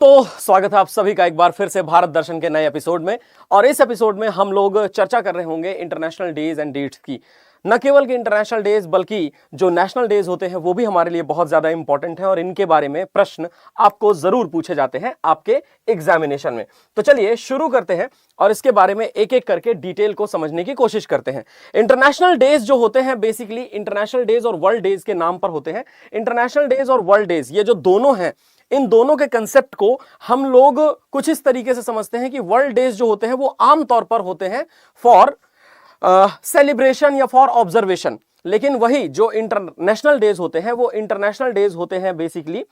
तो स्वागत है आप सभी का एक बार फिर से भारत दर्शन के नए एपिसोड में। और इस एपिसोड में हम लोग चर्चा कर रहे होंगे इंटरनेशनल डेज एंड डेट्स की। न केवल कि इंटरनेशनल डेज बल्कि जो नेशनल डेज होते हैं वो भी हमारे लिए बहुत ज्यादा इंपॉर्टेंट है और इनके बारे में प्रश्न आपको जरूर पूछे जाते हैं आपके एग्जामिनेशन में। तो चलिए शुरू करते हैं और इसके बारे में एक एक करके डिटेल को समझने की कोशिश करते हैं। इंटरनेशनल डेज जो होते हैं बेसिकली इंटरनेशनल डेज और वर्ल्ड डेज के नाम पर होते हैं। इंटरनेशनल डेज और वर्ल्ड डेज ये जो दोनों हैं, इन दोनों के कंसेप्ट को हम लोग कुछ इस तरीके से समझते हैं कि वर्ल्ड डेज जो होते हैं वो आमतौर पर होते हैं फॉर सेलिब्रेशन या फॉर ऑब्जर्वेशन, लेकिन वही जो इंटरनेशनल डेज होते हैं वो इंटरनेशनल डेज होते हैं बेसिकली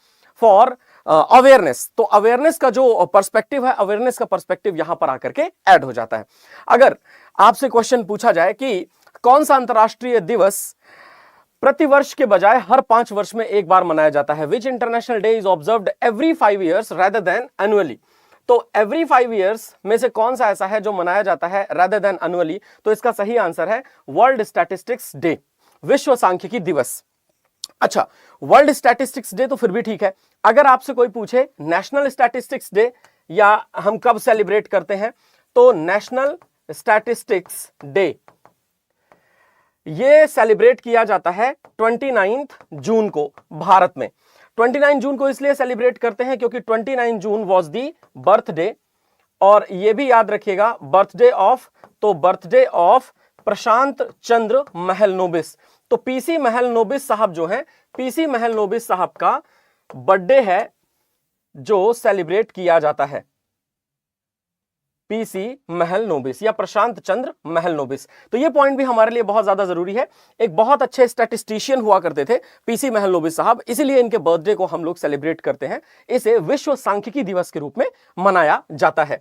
फॉर अवेयरनेस। तो अवेयरनेस का जो पर्सपेक्टिव है, अवेयरनेस का पर्सपेक्टिव यहां पर आकर के ऐड हो जाता है। अगर आपसे क्वेश्चन पूछा जाए कि कौन सा अंतरराष्ट्रीय दिवस प्रतिवर्ष के बजाय हर 5 वर्ष में एक बार मनाया जाता है, विच international day is observed every 5 years rather than annually, तो एवरी 5 years में से कौन सा ऐसा है जो मनाया जाता है rather than annually? तो इसका सही आंसर है वर्ल्ड स्टैटिस्टिक्स डे, विश्व सांख्यिकी दिवस। अच्छा, वर्ल्ड स्टैटिस्टिक्स डे तो फिर भी ठीक है। अगर आपसे कोई पूछे नेशनल स्टैटिस्टिक्स डे या हम कब सेलिब्रेट करते हैं, तो नेशनल स्टैटिस्टिक्स डे ये सेलिब्रेट किया जाता है 29 जून को भारत में। 29 जून को इसलिए सेलिब्रेट करते हैं क्योंकि 29 जून वॉज दी बर्थडे, और यह भी याद रखिएगा बर्थडे ऑफ, तो बर्थडे ऑफ प्रशांत चंद्र महलनोबिस। तो पीसी महलनोबिस साहब जो हैं, पीसी महलनोबिस साहब का बर्थडे है जो सेलिब्रेट किया जाता है, पीसी महलनोबिस या प्रशांत चंद्र महलनोबिस। तो ये पॉइंट भी हमारे लिए बहुत ज्यादा जरूरी है। एक बहुत अच्छे स्टैटिस्टिशियन हुआ करते थे पीसी महलनोबिस साहब, इसीलिए इनके बर्थडे को हम लोग सेलिब्रेट करते हैं। इसे विश्व सांख्यिकी दिवस के रूप में मनाया जाता है।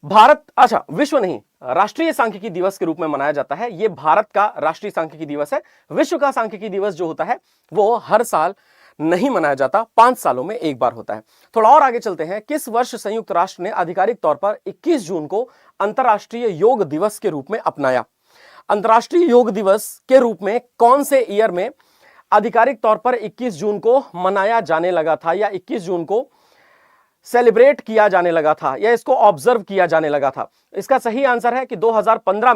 भारत, अच्छा विश्व नहीं, राष्ट्रीय सांख्यिकी दिवस के रूप में मनाया जाता है। यह भारत का राष्ट्रीय सांख्यिकी दिवस है। विश्व का सांख्यिकी दिवस जो होता है वो हर साल नहीं मनाया जाता, 5 सालों में एक बार होता है। थोड़ा और आगे चलते हैं। किस वर्ष संयुक्त राष्ट्र ने आधिकारिक तौर पर 21 जून को अंतर्राष्ट्रीय योग दिवस के रूप में अपनाया? अंतर्राष्ट्रीय योग दिवस के रूप में कौन से ईयर में आधिकारिक तौर पर 21 जून को मनाया जाने लगा था, या 21 जून को सेलिब्रेट किया जाने लगा था, या इसको ऑब्जर्व किया जाने लगा था? इसका सही आंसर है कि 2015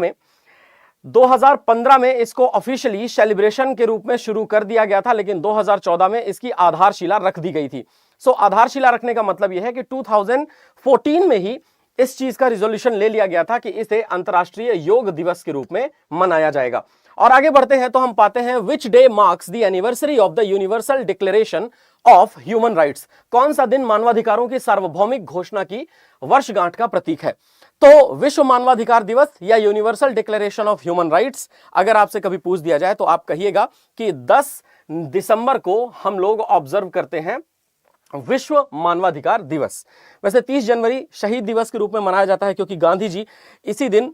में इसको ऑफिशियली सेलिब्रेशन के रूप में शुरू कर दिया गया था, लेकिन 2014 में इसकी आधारशिला रख दी गई थी। सो आधारशिला रखने का मतलब यह है कि 2014 में ही इस चीज का रिजोल्यूशन ले लिया गया था कि इसे अंतरराष्ट्रीय योग दिवस के रूप में मनाया जाएगा। और आगे बढ़ते हैं तो हम पाते हैं which day marks the anniversary of the universal declaration of human rights? कौन सा दिन मानवाधिकारों की सार्वभौमिक घोषणा की वर्षगांठ का प्रतीक है? तो विश्व मानवाधिकार दिवस या universal declaration of human rights अगर आपसे कभी पूछ दिया जाए तो आप कहिएगा कि 10 दिसंबर को हम लोग ऑब्जर्व करते हैं विश्व मानवाधिकार दिवस। वैसे 30 जनवरी शहीद दिवस के रूप में मनाया जाता है क्योंकि गांधी जी इसी दिन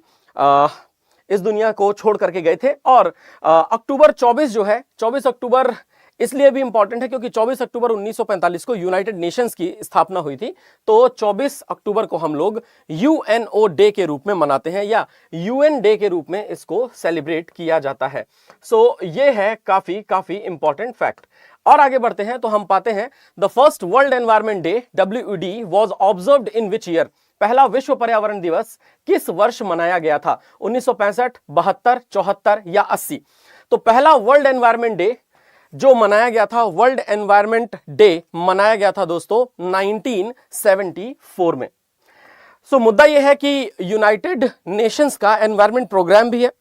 इस दुनिया को छोड़ करके गए थे। और अक्टूबर 24 जो है, 24 अक्टूबर इसलिए भी इंपॉर्टेंट है क्योंकि 24 अक्टूबर 1945 को यूनाइटेड नेशंस की स्थापना हुई थी। तो 24 अक्टूबर को हम लोग यूएनओ डे के रूप में मनाते हैं या यूएन डे के रूप में इसको सेलिब्रेट किया जाता है। सो ये है काफी इंपॉर्टेंट फैक्ट। और आगे बढ़ते हैं तो हम पाते हैं the first world environment day WED was observed in which year? पहला विश्व पर्यावरण दिवस किस वर्ष मनाया गया था? 1965, 72, 74 या 80? तो पहला वर्ल्ड एनवायरमेंट डे जो मनाया गया था, वर्ल्ड एनवायरमेंट डे मनाया गया था दोस्तों 1974 में। सो मुद्दा यह है कि यूनाइटेड नेशंस का एनवायरमेंट प्रोग्राम भी है,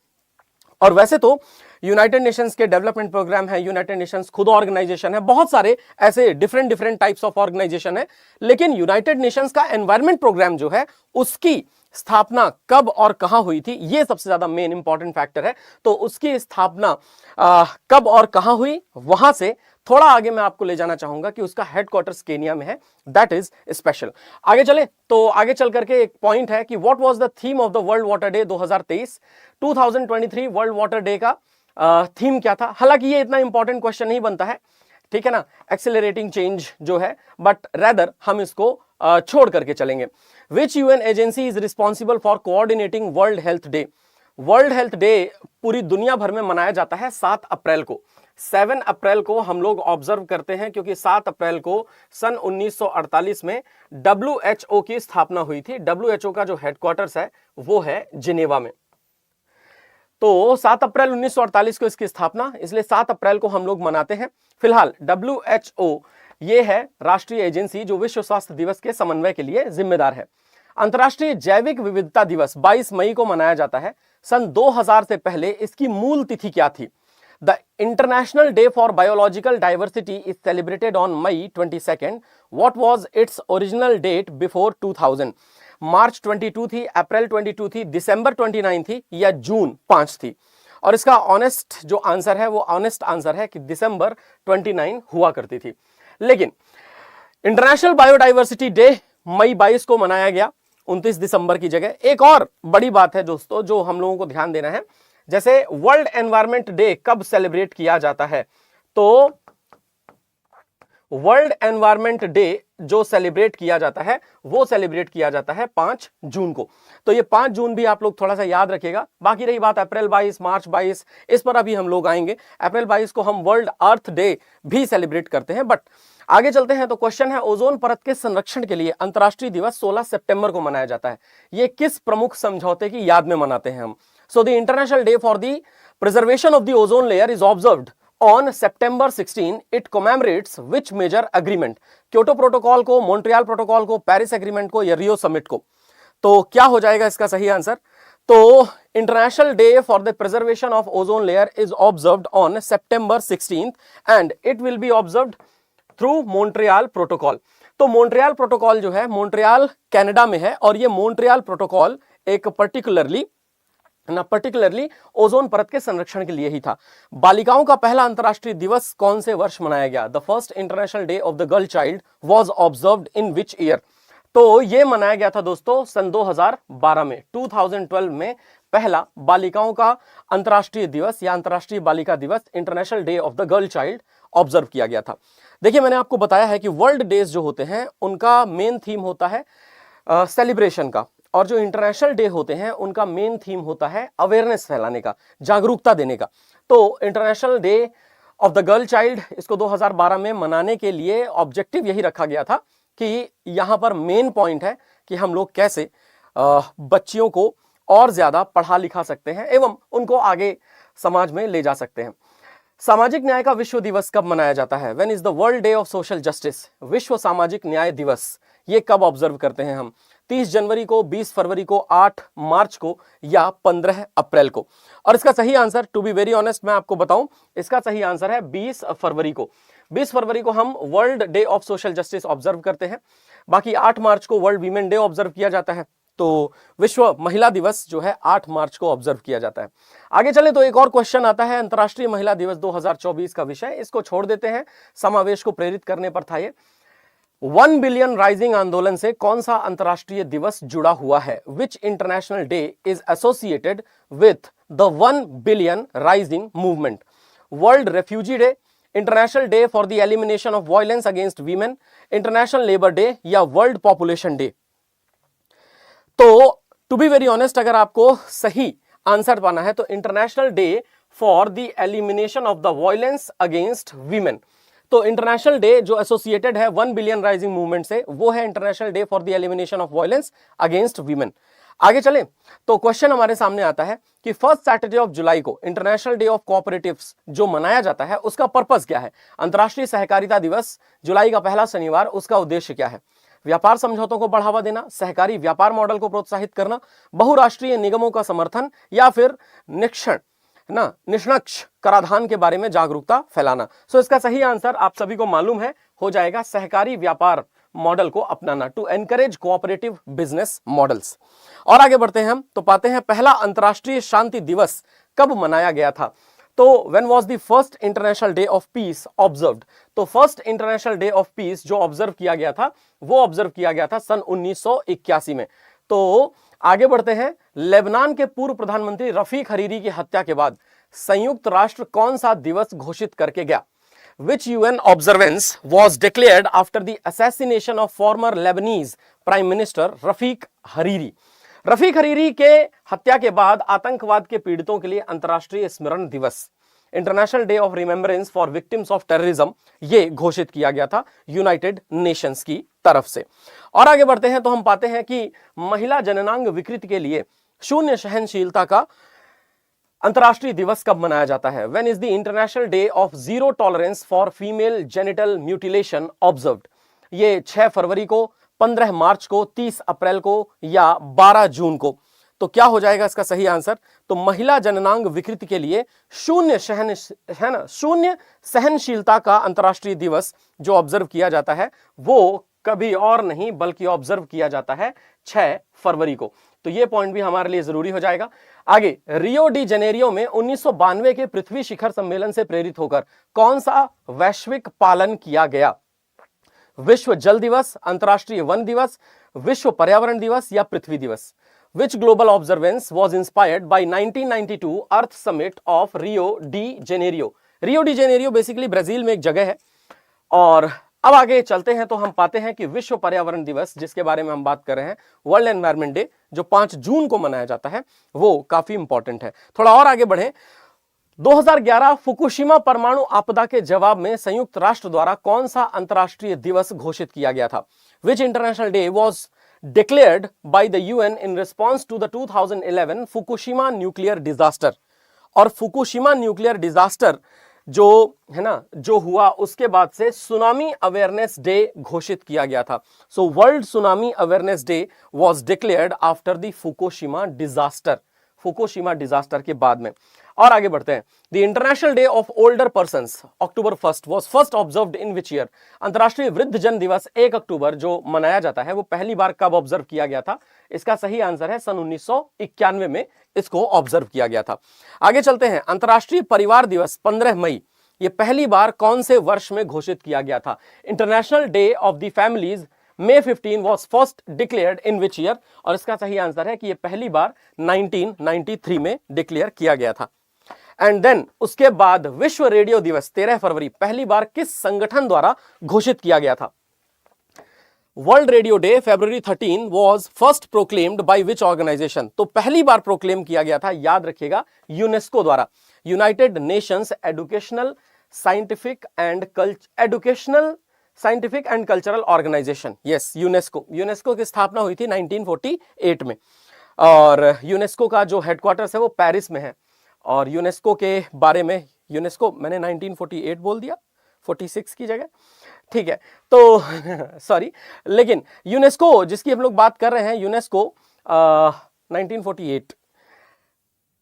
और वैसे तो यूनाइटेड नेशंस के डेवलपमेंट प्रोग्राम है, यूनाइटेड नेशंस खुद ऑर्गेनाइजेशन है, बहुत सारे ऐसे डिफरेंट टाइप्स ऑफ ऑर्गेनाइजेशन है, लेकिन यूनाइटेड नेशंस का एनवायरमेंट प्रोग्राम जो है उसकी स्थापना कब और कहां हुई थी, यह सबसे ज्यादा मेन इंपॉर्टेंट फैक्टर है। तो उसकी स्थापना कब और कहां हुई, वहां से थोड़ा आगे मैं आपको ले जाना चाहूंगा कि उसका हेडक्वार्टर्स केनिया में है। That is special. आगे चले तो आगे चल करके एक पॉइंट है कि what was the theme of the world water day 2023? 2023 world water day का थीम क्या था? हालांकि ये इतना इंपॉर्टेंट क्वेश्चन नहीं बनता है, ठीक है ना, एक्सेलरेटिंग चेंज जो है, बट रेदर हम इसको छोड़ करके चलेंगे। Which UN agency is responsible for coordinating world health day? World health day पूरी दुनिया भर में मनाया जाता है 7 अप्रैल को। 7 अप्रैल को हम लोग ऑब्जर्व करते हैं, क्योंकि 7 अप्रैल को सन 1948 में WHO की स्थापना हुई थी। WHO का जो हेडक्वार्टर्स है वो है जिनेवा में। तो 7 अप्रैल 1948 को इसकी स्थापना, इसलिए 7 अप्रैल को हम लोग मनाते हैं। फिलहाल WHO ये है राष्ट्रीय एजेंसी जो विश्व स्वास्थ्य दिवस के समन्वय के लिए जिम्मेदार है। अंतर्राष्ट्रीय जैविक विविधता दिवस 22 मई को मनाया जाता है। सन 2000 से पहले इसकी मूल तिथि क्या थी? The International Day for Biological Diversity is celebrated on May 22। What was its original date before 2000? March 22 थी, अप्रैल 22 थी, दिसंबर 29 थी या जून 5 थी? और इसका ऑनेस्ट जो आंसर है वो ऑनेस्ट आंसर है कि दिसंबर 29 हुआ करती थी। लेकिन इंटरनेशनल बायोडाइवर्सिटी डे मई 22 को मनाया गया 29 दिसंबर की जगह। एक और बड़ी बात है दोस्तों जो हम लोगों को ध्यान देना है, जैसे वर्ल्ड एनवायरनमेंट डे कब सेलिब्रेट किया जाता है? तो वर्ल्ड एनवायरनमेंट डे जो सेलिब्रेट किया जाता है वो सेलिब्रेट किया जाता है 5 जून को। तो ये 5 जून भी आप लोग थोड़ा सा याद रखिएगा। बाकी रही बात अप्रैल 22, मार्च 22, इस पर अभी हम लोग आएंगे। अप्रैल 22 को हम वर्ल्ड अर्थ डे भी सेलिब्रेट करते हैं। बट आगे चलते हैं तो क्वेश्चन है, ओजोन परत के संरक्षण के लिए अंतरराष्ट्रीय दिवस 16 सितंबर को मनाया जाता है। ये किस प्रमुख समझौते की याद में मनाते हैं हम? So the International Day for the Preservation of the Ozone Layer is observed on September 16. It commemorates which major agreement? Kyoto Protocol को, मॉन्ट्रियल प्रोटोकॉल को, पेरिस एग्रीमेंट को या रियो समिट को? तो क्या हो जाएगा इसका सही आंसर? तो international Day for the Preservation of ozone Layer is observed on September 16 and it will be observed through Montreal protocol. तो मॉन्ट्रियल प्रोटोकॉल जो है, मॉन्ट्रियल कनाडा में है और ये मॉन्ट्रियल प्रोटोकॉल एक पर्टिकुलरली ओजोन परत के संरक्षण के लिए ही था। बालिकाओं का पहला अंतरराष्ट्रीय दिवस कौन से वर्ष मनाया गया? The first international day of the girl child was observed in which year? तो ये मनाया गया था दोस्तों सन 2012 में। 2012 में पहला बालिकाओं का अंतरराष्ट्रीय दिवस या अंतरराष्ट्रीय बालिका दिवस, international day of the girl child, observe किया गया था। देखिए मैंने आपको बताया है कि वर्ल्ड डेज जो होते हैं उनका मेन थीम होता है सेलिब्रेशन का, और जो इंटरनेशनल डे होते हैं उनका मेन थीम होता है अवेयरनेस फैलाने का, जागरूकता देने का। तो international day of the girl child, इसको 2012 में मनाने के लिए ऑब्जेक्टिव यही रखा गया था कि यहां पर मेन पॉइंट है कि हम लोग कैसे बच्चियों को और ज्यादा पढ़ा लिखा सकते हैं एवं उनको आगे समाज में ले जा सकते हैं। सामाजिक न्याय का विश्व दिवस कब मनाया जाता है? When is the world day of social justice? विश्व सामाजिक न्याय दिवस ये कब ऑब्जर्व करते हैं हम? 30 जनवरी को, 20 फरवरी को, 8 मार्च को या 15 अप्रैल को? और इसका सही answer, to be very honest मैं आपको बताऊं, इसका सही आंसर है 20 फरवरी को। 20 फरवरी को हम world day of social justice observe करते हैं। बाकी 8 मार्च को वर्ल्ड वीमेन डे ऑब्जर्व किया जाता है। तो विश्व महिला दिवस जो है 8 मार्च को ऑब्जर्व किया जाता है। आगे चले तो एक और क्वेश्चन आता है, अंतरराष्ट्रीय महिला दिवस 2024 का विषय, इसको छोड़ देते हैं, समावेश को प्रेरित करने पर था ये। 1 बिलियन राइजिंग आंदोलन से कौन सा अंतरराष्ट्रीय दिवस जुड़ा हुआ है? विच international day is associated with the 1 billion rising movement? World refugee day, international Day for the elimination of violence against women, international labour day या वर्ल्ड पॉपुलेशन डे? तो टू बी वेरी ऑनेस्ट अगर आपको सही answer पाना है तो international Day for the elimination of the violence against women. तो international day जो एसोसिएटेड है 1 बिलियन राइजिंग मूवमेंट से, वो है International Day for the elimination of violence against women. आगे चले तो क्वेश्चन हमारे सामने आता है कि फर्स्ट सैटरडे ऑफ जुलाई को इंटरनेशनल डे ऑफ कोऑपरेटिव्स जो मनाया जाता है उसका पर्पस क्या है? अंतरराष्ट्रीय सहकारिता दिवस जुलाई का पहला शनिवार, उसका उद्देश्य क्या है? व्यापार समझौतों को बढ़ावा देना, सहकारी व्यापार मॉडल को प्रोत्साहित करना, बहुराष्ट्रीय निगमों का समर्थन या फिर निष्पक्ष कराधान के बारे में जागरूकता फैलाना? सो इसका सही आंसर आप सभी को मालूम है, हो जाएगा सहकारी व्यापार मॉडल को अपनाना, to encourage cooperative business models. और आगे बढ़ते हैं हम तो पाते हैं पहला अंतरराष्ट्रीय शांति दिवस कब मनाया गया था? तो when was the first international day of peace observed? तो first international day of peace जो ऑब्जर्व किया गया था वो ऑब्जर्व किया गया था सन 1981 में। तो आगे बढ़ते हैं, लेबनान के पूर्व प्रधानमंत्री रफीक हरीरी की हत्या के बाद संयुक्त राष्ट्र कौन सा दिवस घोषित करके गया? Which UN observance was declared after the assassination of former Lebanese Prime Minister Rafiq Hariri? Rafiq Hariri के हत्या के बाद आतंकवाद के पीड़ितों के लिए अंतर्राष्ट्रीय स्मरण दिवस international day of remembrance for victims of terrorism, ये घोषित किया गया था यूनाइटेड नेशंस की तरफ से। और आगे बढ़ते हैं तो हम पाते हैं कि महिला जननांग विकृति के लिए शून्य सहनशीलता का अंतरराष्ट्रीय दिवस कब मनाया जाता है? When is the International day of zero tolerance for female genital mutilation observed? ये 6 फरवरी को, 15 मार्च को, 30 अप्रैल को या 12 जून को? तो क्या हो जाएगा इसका सही आंसर? तो महिला जननांग विकृति के लिए शून्य सहनशीलता का अंतरराष्ट्रीय दिवस जो ऑब्जर्व किया जाता है वो कभी और नहीं बल्कि ऑब्जर्व किया जाता है 6 फरवरी को। तो ये पॉइंट भी हमारे लिए जरूरी हो जाएगा। आगे, रियो डी जेनेरियो में 1992 के पृथ्वी शिखर सम्मेलन से प्रेरित होकर कौन सा वैश्विक पालन किया गया? विश्व जल दिवस, अंतरराष्ट्रीय वन दिवस, विश्व पर्यावरण दिवस या पृथ्वी दिवस? Which global observance was inspired by 1992 Earth Summit of Rio de Janeiro? Rio de Janeiro basically Brazil में एक जगह है। और अब आगे चलते हैं तो हम पाते हैं कि विश्व पर्यावरण दिवस, जिसके बारे में हम बात कर रहे हैं, वर्ल्ड एनवायरनमेंट डे, जो 5 जून को मनाया जाता है, वो काफी इंपॉर्टेंट है। थोड़ा और आगे बढ़े, 2011 फुकुशिमा परमाणु आपदा के जवाब में संयुक्त राष्ट्र द्वारा कौन सा अंतरराष्ट्रीय दिवस घोषित किया गया था? Which international day was declared by the UN in response to the 2011 Fukushima nuclear disaster? और फुकुशिमा न्यूक्लियर डिजास्टर जो है ना, जो हुआ उसके बाद से सुनामी अवेयरनेस डे घोषित किया गया था। So world tsunami awareness day was declared after the Fukushima disaster, Fukushima disaster के बाद में। और आगे बढ़ते हैं, the International day of older persons October 1 was first observed in which year? अंतरराष्ट्रीय वृद्ध जन दिवस 1 अक्टूबर जो मनाया जाता है वो पहली बार कब ऑब्जर्व किया गया था? इसका सही आंसर है सन 1991 में इसको ऑब्जर्व किया गया था। आगे चलते हैं, अंतरराष्ट्रीय परिवार दिवस 15 मई ये पहली बार कौन से वर्ष में घोषित किया गया था? International day of the families May 15 was first declared in which year? और इसका सही आंसर है कि ये पहली बार 1993 में डिक्लेयर किया गया था। एंड देन उसके बाद विश्व रेडियो दिवस 13 फरवरी पहली बार किस संगठन द्वारा घोषित किया गया था? World radio day February 13 was first proclaimed by which organization? तो पहली बार प्रोक्लेम किया गया था, याद रखिएगा, यूनेस्को द्वारा, United Nations Educational Scientific and Cultural Organization. Yes, UNESCO की स्थापना हुई थी 1948 में। और यूनेस्को का जो हेडक्वार्टर्स है वो पेरिस में है। और यूनेस्को के बारे में, यूनेस्को मैंने 1948 बोल दिया, 46 की जगह, ठीक है, तो सॉरी, लेकिन यूनेस्को जिसकी हम लोग बात कर रहे हैं, यूनेस्को 1948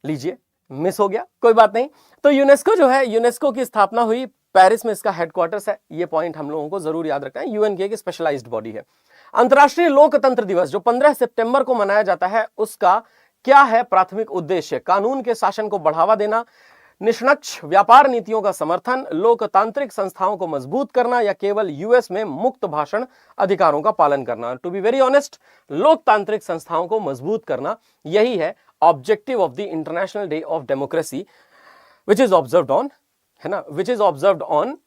लीजिए, मिस हो गया, कोई बात नहीं। तो यूनेस्को जो है, यूनेस्को की स्थापना हुई पेरिस में, इसका हेडक्वार्टर्स है। ये पॉइंट हम लोगों को जरूर याद रखना है, यूएन की एक स्पेशलाइज्ड बॉडी है। अंतरराष्ट्रीय लोकतंत्र दिवस जो 15 सितंबर को मनाया जाता है, उसका क्या है प्राथमिक उद्देश्य? कानून के शासन को बढ़ावा देना, निष्पक्ष व्यापार नीतियों का समर्थन, लोकतांत्रिक संस्थाओं को मजबूत करना या केवल यूएस में मुक्त भाषण अधिकारों का पालन करना? टू बी वेरी ऑनेस्ट, लोकतांत्रिक संस्थाओं को मजबूत करना, यही है objective of the International day of democracy which is observed on, है ना, which is observed on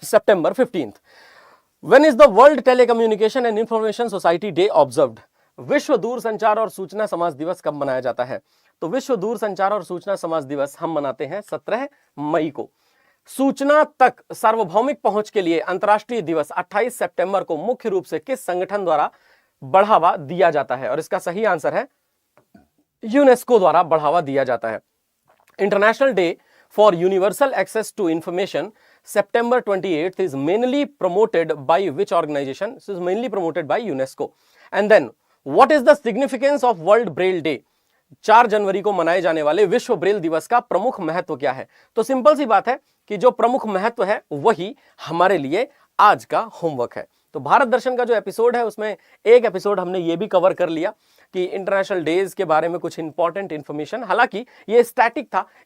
September 15th. When is the World Telecommunication and Information Society Day observed? विश्व दूरसंचार और सूचना समाज दिवस कब मनाया जाता है? तो विश्व दूरसंचार और सूचना समाज दिवस हम मनाते हैं 17 मई को। सूचना तक सार्वभौमिक पहुंच के लिए अंतरराष्ट्रीय दिवस 28 सितंबर को मुख्य रूप से किस संगठन द्वारा बढ़ावा दिया जाता है? और इसका सही आंसर है यूनेस्को द्वारा बढ़ावा दिया जाता है। International Day for Universal Access to Information September 28th is mainly promoted by which organization? This is mainly promoted by UNESCO. And then what is the significance of World Braille Day? 4 जनवरी को मनाए जाने वाले विश्व Braille दिवस का प्रमुख महत्व क्या है? तो सिंपल सी बात है कि जो प्रमुख महत्व है वही हमारे लिए आज का होमवर्क है। तो भारत दर्शन का जो एपिसोड है उसमें एक एपिसोड हमने ये भी कवर कर लिया कि इंटरनेशनल डेज के बारे में कुछ इंपॉर्टेंट इंफॉर्मेशन, हालांकि ये स्टैटिक था,